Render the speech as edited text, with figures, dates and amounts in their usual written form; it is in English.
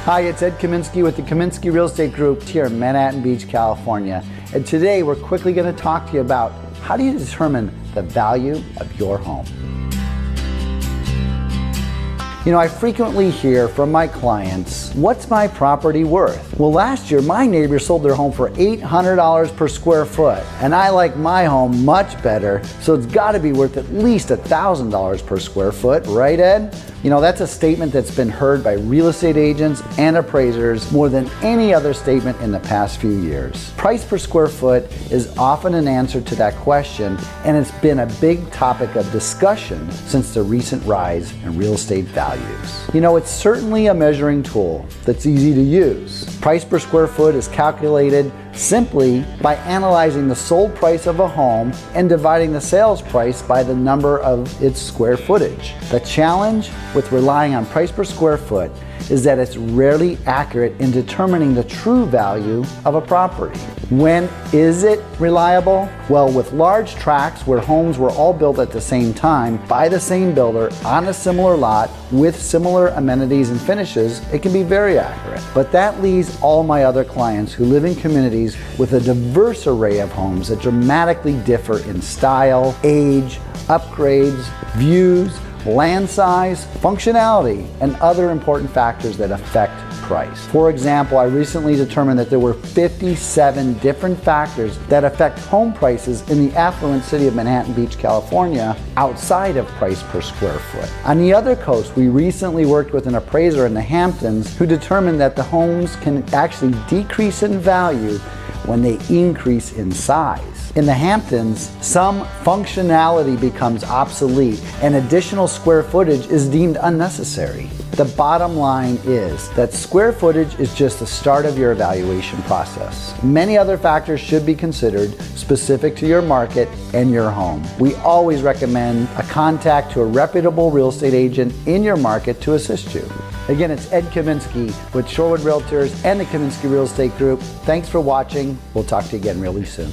Hi, it's Ed Kaminsky with the Kaminsky Real Estate Group here in Manhattan Beach, California. And today we're quickly going to talk to you about how do you determine the value of your home. You know, I frequently hear from my clients, what's my property worth? Well, last year my neighbor sold their home for $800 per square foot, and I like my home much better, so it's got to be worth at least $1,000 per square foot, right, Ed? You know, that's a statement that's been heard by real estate agents and appraisers more than any other statement in the past few years. Price per square foot is often an answer to that question, and it's been a big topic of discussion since the recent rise in real estate values. You know, it's certainly a measuring tool that's easy to use. Price per square foot is calculated simply by analyzing the sold price of a home and dividing the sales price by the number of its square footage. The challenge with relying on price per square foot is that it's rarely accurate in determining the true value of a property. When is it reliable? Well, with large tracts where homes were all built at the same time by the same builder on a similar lot with similar amenities and finishes, it can be very accurate. But that leaves all my other clients who live in communities with a diverse array of homes that dramatically differ in style, age, upgrades, views, land size, functionality, and other important factors that affect price. For example, I recently determined that there were 57 different factors that affect home prices in the affluent city of Manhattan Beach, California, outside of price per square foot. On the other coast, we recently worked with an appraiser in the Hamptons who determined that the homes can actually decrease in value when they increase in size. In the Hamptons, some functionality becomes obsolete and additional square footage is deemed unnecessary. The bottom line is that square footage is just the start of your evaluation process. Many other factors should be considered specific to your market and your home. We always recommend a contact to a reputable real estate agent in your market to assist you. Again, it's Ed Kaminsky with Shorewood Realtors and the Kaminsky Real Estate Group. Thanks for watching. We'll talk to you again really soon.